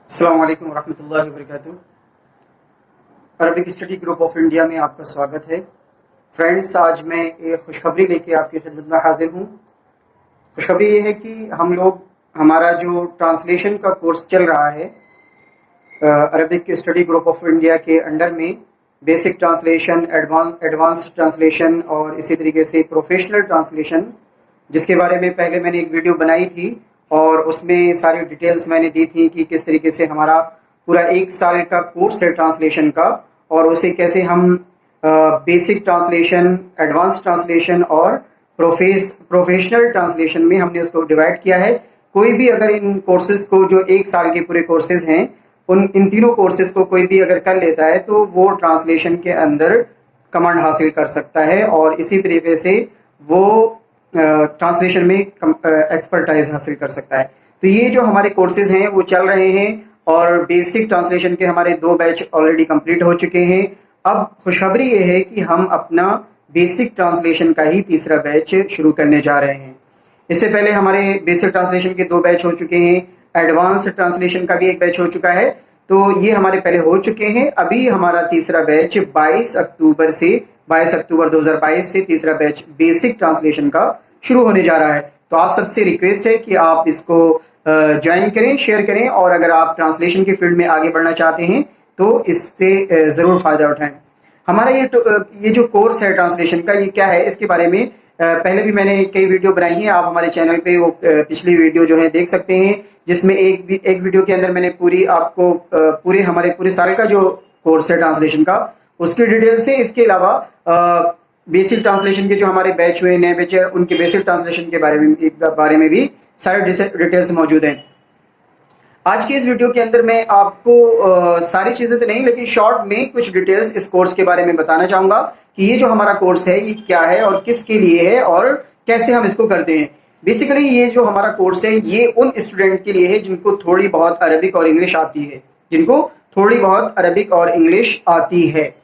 अस्सलाम वालेकुम वरहमतुल्लाहि वबरकातुहू। Arabic study group of India में आपका स्वागत है। फ्रेंड्स, आज मैं एक खुशखबरी लेके आपकी खिदमत में हाजिर हूँ। खुशखबरी ये है कि हमारा जो ट्रांसलेशन का कोर्स चल रहा है Arabic study group of India के अंडर में, बेसिक ट्रांसलेशन, एडवांस ट्रांसलेशन और इसी तरीके से प्रोफेशनल ट्रांसलेशन, जिसके बारे में पहले मैंने एक वीडियो बनाई थी और उसमें सारी डिटेल्स मैंने दी थी कि किस तरीके से हमारा पूरा एक साल का कोर्स है ट्रांसलेशन का, और उसे कैसे हम बेसिक ट्रांसलेशन, एडवांस ट्रांसलेशन और प्रोफेशनल ट्रांसलेशन में हमने उसको डिवाइड किया है। कोई भी अगर इन कोर्सेज को, जो एक साल के पूरे कोर्सेज हैं, इन तीनों कोर्सेज को कोई भी अगर कर लेता है तो वो ट्रांसलेशन के अंदर कमांड हासिल कर सकता है और इसी तरीके से वो ट्रांसलेशन में एक्सपर्टाइज हासिल कर सकता है। तो ये जो हमारे कोर्सेज हैं वो चल रहे हैं और बेसिक ट्रांसलेशन के हमारे 2 बैच ऑलरेडी कंप्लीट हो चुके हैं। अब खुशखबरी ये है कि हम अपना बेसिक ट्रांसलेशन का ही तीसरा बैच शुरू करने जा रहे हैं। इससे पहले हमारे बेसिक ट्रांसलेशन के 2 बैच हो चुके हैं, एडवांस ट्रांसलेशन का भी एक बैच हो चुका है, तो ये हमारे पहले हो चुके हैं। अभी हमारा तीसरा बैच 22 अक्टूबर 2022 से तीसरा बैच बेसिक ट्रांसलेशन का शुरू होने जा रहा है। तो आप सबसे रिक्वेस्ट है कि आप इसको ज्वाइन करें, शेयर करें, और अगर आप ट्रांसलेशन की फील्ड में आगे बढ़ना चाहते हैं तो इससे ज़रूर फ़ायदा उठाएं। हमारा ये जो कोर्स है ट्रांसलेशन का, ये क्या है, इसके बारे में पहले भी मैंने कई वीडियो बनाई है। आप हमारे चैनल पे वो पिछली वीडियो जो है देख सकते हैं, जिसमें एक वीडियो के अंदर मैंने हमारे पूरे साल का जो कोर्स है ट्रांसलेशन का, उसकी डिटेल्स है। इसके अलावा बेसिक ट्रांसलेशन के जो हमारे बैच हुए, नए बैच है, उनके बेसिक ट्रांसलेशन के बारे में भी सारे डिटेल्स मौजूद हैं। आज की इस वीडियो के अंदर मैं आपको सारी चीज़ें तो नहीं, लेकिन शॉर्ट में कुछ डिटेल्स इस कोर्स के बारे में बताना चाहूँगा कि ये जो हमारा कोर्स है ये क्या है और किसके लिए है और कैसे हम इसको करते हैं। बेसिकली ये जो हमारा कोर्स है ये उन स्टूडेंट के लिए है जिनको थोड़ी बहुत अरबिक और इंग्लिश आती है,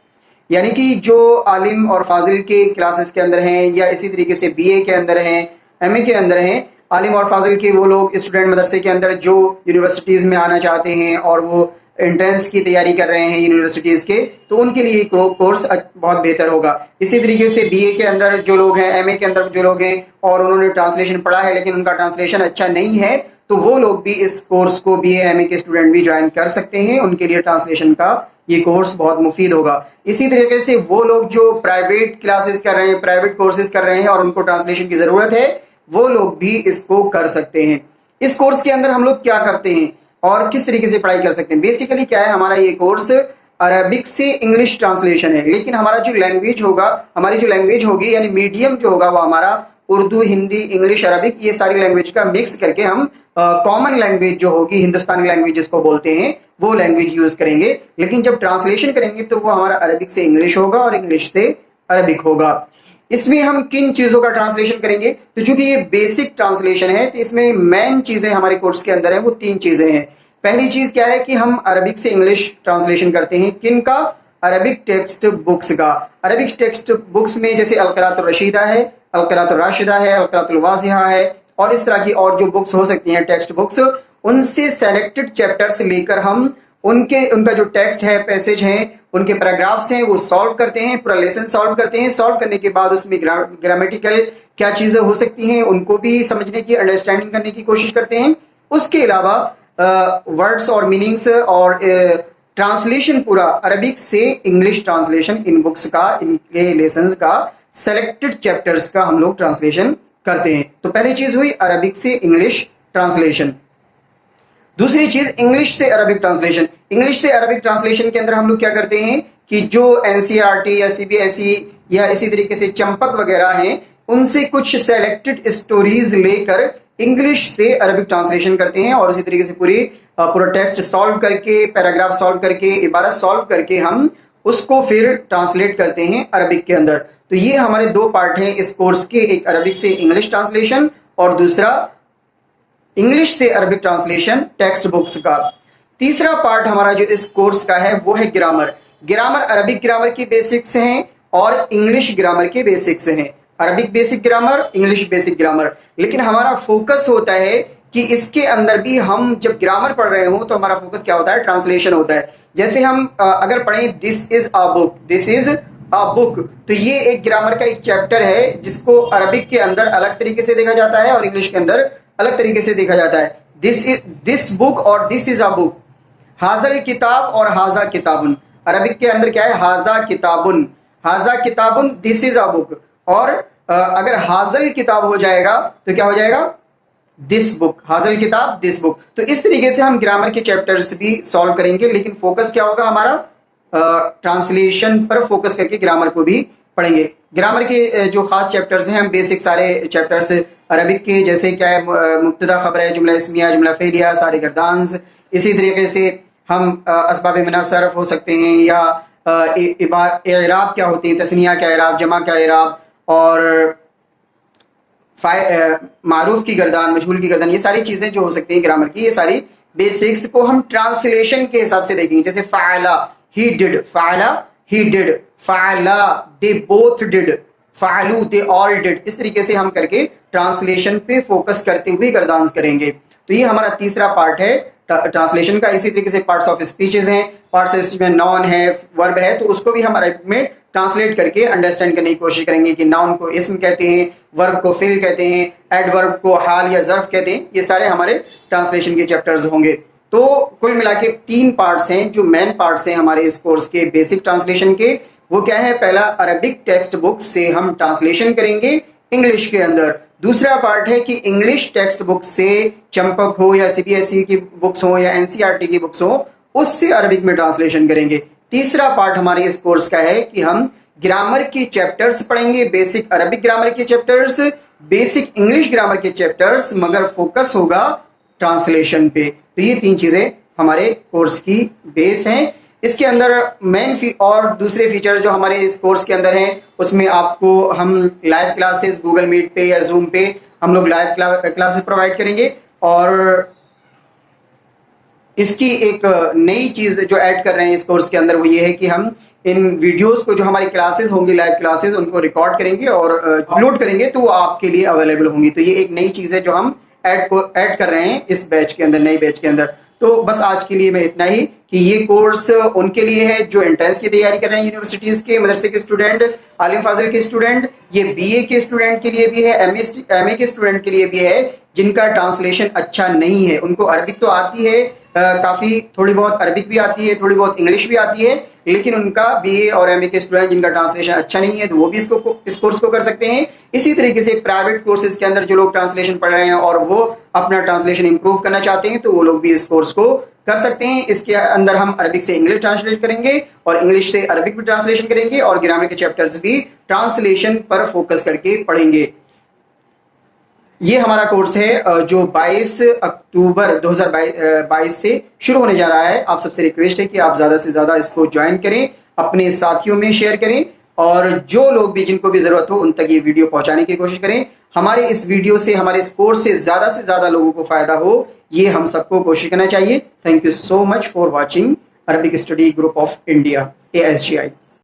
यानी कि जो आलिम और फाजिल के क्लासेस के अंदर हैं, या इसी तरीके से बीए के अंदर हैं, एमए के अंदर हैं, आलिम और फाजिल के वो लोग स्टूडेंट मदरसे के अंदर जो यूनिवर्सिटीज़ में आना चाहते हैं और वो एंट्रेंस की तैयारी कर रहे हैं यूनिवर्सिटीज़ के, तो उनके लिए कोर्स बहुत बेहतर होगा। इसी तरीके से बीए के अंदर जो लोग हैं, एमए के अंदर जो लोग हैं और उन्होंने ट्रांसलेशन पढ़ा है लेकिन उनका ट्रांसलेशन अच्छा नहीं है, तो वो लोग भी इस कोर्स को, बीए एमए के स्टूडेंट भी ज्वाइन कर सकते हैं। उनके लिए ट्रांसलेशन का ये कोर्स बहुत मुफीद होगा। इसी तरीके से वो लोग जो प्राइवेट क्लासेस कर रहे हैं, प्राइवेट कोर्सेज कर रहे हैं और उनको ट्रांसलेशन की ज़रूरत है, वो लोग भी इसको कर सकते हैं। इस कोर्स के अंदर हम लोग क्या करते हैं और किस तरीके से पढ़ाई कर सकते हैं। बेसिकली क्या है, हमारा ये कोर्स अरबिक से इंग्लिश ट्रांसलेशन है, लेकिन हमारा जो लैंग्वेज होगा, हमारी जो लैंग्वेज होगी, यानी मीडियम जो होगा वो हमारा उर्दू, हिंदी, इंग्लिश, अरबिक, ये सारी लैंग्वेज का मिक्स करके हम कॉमन लैंग्वेज जो होगी, हिंदुस्तानी लैंग्वेज जिसको बोलते हैं, वो लैंग्वेज यूज करेंगे। लेकिन जब ट्रांसलेशन करेंगे तो वो हमारा अरबिक से इंग्लिश होगा और इंग्लिश से अरबिक होगा। इसमें हम किन चीजों का ट्रांसलेशन करेंगे, तो चूंकि ये बेसिक ट्रांसलेशन है तो इसमें मेन चीजें हमारे कोर्स के अंदर है, वो 3 चीजें हैं। पहली चीज क्या है कि हम अरबिक से इंग्लिश ट्रांसलेशन करते हैं। किन का? अरबिक टेक्स्ट बुक्स का। अरबिक टेक्स्ट बुक्स में जैसे अलक़रातुर रशीदा है, अलक़रातुर राशिदा है, अलक़रातुल वाज़िहा है, और इस तरह की और जो बुक्स हो सकती हैं, टेक्स्ट बुक्स, उनसे सेलेक्टेड चैप्टर्स लेकर हम उनका जो टेक्स्ट है, पैसेज हैं, उनके पैराग्राफ्स हैं, वो सॉल्व करते हैं, पूरा लेसन सॉल्व करते हैं। सॉल्व करने के बाद उसमें ग्रामेटिकल क्या चीज़ें हो सकती हैं उनको भी समझने की, अंडरस्टैंडिंग करने की कोशिश करते हैं। उसके अलावा वर्ड्स और मीनिंग्स और ट्रांसलेशन, पूरा अरबिक से इंग्लिश ट्रांसलेशन इन बुक्स का, इनके लेसन्स का, सेलेक्टेड चैप्टर्स का हम लोग ट्रांसलेशन करते हैं। तो पहली चीज हुई अरबिक से इंग्लिश ट्रांसलेशन। दूसरी चीज इंग्लिश से अरबिक ट्रांसलेशन। इंग्लिश से अरबिक ट्रांसलेशन के अंदर हम लोग क्या करते हैं कि जो एनसीईआरटी या सीबीएसई या इसी तरीके से चंपक वगैरह हैं, उनसे कुछ सेलेक्टेड स्टोरीज लेकर इंग्लिश से अरबिक ट्रांसलेशन करते हैं और इसी तरीके से पूरा टेक्स्ट सॉल्व करके, पैराग्राफ सॉल्व करके, इबारत सॉल्व करके हम उसको फिर ट्रांसलेट करते हैं अरबिक के अंदर। तो ये हमारे 2 पार्ट हैं इस कोर्स के, एक अरबिक से इंग्लिश ट्रांसलेशन और दूसरा इंग्लिश से अरबिक ट्रांसलेशन टेक्स्ट बुक्स का। तीसरा पार्ट हमारा जो इस कोर्स का है वो है ग्रामर। ग्रामर अरबिक ग्रामर की बेसिक्स हैं और इंग्लिश ग्रामर के बेसिक्स हैं। Arabic basic grammar, English basic grammar. लेकिन हमारा फोकस होता है کہ اس کے اندر بھی ہم جب گرامر پڑھ رہے ہوں تو ہمارا فوکس کیا ہوتا ہے؟ ٹرانسلیشن ہوتا ہے. جیسے ہم اگر پڑھیں دس از اے بک، دس از اے بک، تو یہ ایک گرامر کا ایک چیپٹر ہے جس کو عربک کے اندر الگ طریقے سے دیکھا جاتا ہے اور انگلش کے اندر الگ طریقے سے دیکھا جاتا ہے. دس بک اور دس از اے بک. حاضل کتاب اور حاضا کتابن، عربک کے اندر کیا ہے؟ حاضا کتابن، حاضا کتابن، دس از اے بک. اور اگر حاضل کتاب ہو جائے گا تو کیا ہو جائے گا؟ دس بک. حاضل کتاب، دس بک. تو اس طریقے سے ہم گرامر کے چیپٹرز بھی سالو کریں گے، لیکن فوکس کیا ہوگا ہمارا؟ ٹرانسلیشن پر فوکس کر کے گرامر کو بھی پڑھیں گے. گرامر کے جو خاص چیپٹرز ہیں، ہم بیسک سارے چیپٹرز عربک کے، جیسے کیا ہے؟ مبتدا خبر ہے، جملہ اسمیہ، جملہ فعلیہ، سارے گردانز. اسی طریقے سے ہم اسباب منع صرف ہو سکتے ہیں، یا اعراب کیا ہوتی ہیں، تثنیہ کیا اعراب، جمع کیا اعراب، اور معروف کی گردان، مجہول کی گردان، یہ ساری چیزیں جو ہو سکتی ہیں گرامر کی، یہ ساری بیسکس کو ہم ٹرانسلیشن کے حساب سے دیکھیں گے. جیسے فعلا، ہی ڈڈ، فعلا، ہی ڈڈ، فعلا، دے بوتھ ڈڈ، فعلو، دے آل ڈڈ. اس طریقے سے ہم کر کے ٹرانسلیشن پہ فوکس کرتے ہوئے گردانز کریں گے. تو یہ ہمارا تیسرا پارٹ ہے ٹرانسلیشن کا. اسی طریقے سے پارٹس آف اسپیچز ہیں، پارٹس آف اسپیچ میں ناؤن ہے، ورب ہے، تو اس کو بھی ہم عربک میں ٹرانسلیٹ کر کے انڈرسٹینڈ کرنے کی کوشش کریں گے کہ ناؤن کو اسم کہتے ہیں، ورب کو فعل کہتے ہیں، ایڈورب کو حال یا ظرف کہتے ہیں. یہ سارے ہمارے ٹرانسلیشن کے چیپٹرز ہوں گے. تو کل ملا کے 3 پارٹس ہیں جو مین پارٹس ہیں ہمارے اس کورس کے بیسک ٹرانسلیشن کے. وہ کیا ہے؟ پہلا، عربک ٹیکسٹ بک سے ہم ٹرانسلیشن کریں گے انگلش کے اندر. دوسرا پارٹ ہے کہ انگلش ٹیکسٹ بک سے، چمپک ہو یا سی بی ایس ای کی بکس ہو یا این سی آر ٹی کی بکس ہو، اس سے عربک میں ٹرانسلیشن کریں گے. تیسرا پارٹ ہمارے اس کورس کا ہے کہ ہم گرامر کی چیپٹرز پڑھیں گے، بیسک عربک گرامر کے چیپٹرز، بیسک انگلش گرامر کے چیپٹرز، مگر فوکس ہوگا ٹرانسلیشن پہ. تو یہ 3 چیزیں ہمارے کورس کی بیس ہیں. اس کے اندر مین اور دوسرے فیچر جو ہمارے اس کورس کے اندر ہیں، اس میں آپ کو ہم لائیو کلاسز گوگل میٹ پہ یا زوم پہ ہم لوگ لائیو کلاسز پرووائڈ کریں گے. اور اس کی ایک نئی چیز جو ایڈ کر رہے ہیں اس کورس کے اندر، وہ یہ ہے کہ ہم ان ویڈیوز کو، جو ہماری کلاسز ہوں گی لائیو کلاسز، ان کو ریکارڈ کریں گے اور اپلوڈ کریں گے، تو وہ آپ کے لیے اویلیبل ہوں گی. تو یہ ایک نئی چیز ہے جو ہم ایڈ کر رہے ہیں اس بیچ کے اندر، نئے بیچ کے اندر. تو بس آج کے لیے میں اتنا ہی کہ یہ کورس ان کے لیے ہے جو انٹرنس کی تیاری کر رہے ہیں، یونیورسٹیز کے، مدرسے کے اسٹوڈنٹ، عالم فاضل کے اسٹوڈنٹ. یہ بی اے کے اسٹوڈنٹ کے لیے بھی ہے، ایم اے کے اسٹوڈنٹ کے لیے بھی ہے جن کا ٹرانسلیشن اچھا نہیں ہے. ان کو عربک تو آتی ہے کافی، تھوڑی بہت عربک بھی آتی ہے، تھوڑی بہت انگلش بھی آتی ہے، لیکن ان کا بی اے اور ایم اے کے اسٹوڈنٹ جن کا ٹرانسلیشن اچھا نہیں ہے، تو وہ بھی اس کورس کو کر سکتے ہیں. اسی طریقے سے پرائیویٹ کورسز کے اندر جو لوگ ٹرانسلیشن پڑھ رہے ہیں اور وہ اپنا ٹرانسلیشن امپروو کرنا چاہتے ہیں، تو وہ لوگ بھی اس کورس کو کر سکتے ہیں. اس کے اندر ہم عربک سے انگلش ٹرانسلیٹ کریں گے اور انگلش سے عربک بھی ٹرانسلیشن کریں گے، اور گرامر کے چیپٹرز بھی ٹرانسلیشن پر فوکس کر کے پڑھیں گے. یہ ہمارا کورس ہے جو 22 اکتوبر 2022 سے شروع ہونے جا رہا ہے. آپ سب سے ریکویسٹ ہے کہ آپ زیادہ سے زیادہ اس کو جوائن کریں، اپنے ساتھیوں میں شیئر کریں، اور جو لوگ بھی، جن کو بھی ضرورت ہو، ان تک یہ ویڈیو پہنچانے کی کوشش کریں. ہمارے اس ویڈیو سے، ہمارے اس کورس سے زیادہ لوگوں کو فائدہ ہو، یہ ہم سب کو کوشش کرنا چاہیے. Thank you so much for watching Arabic study group of India, ASGI.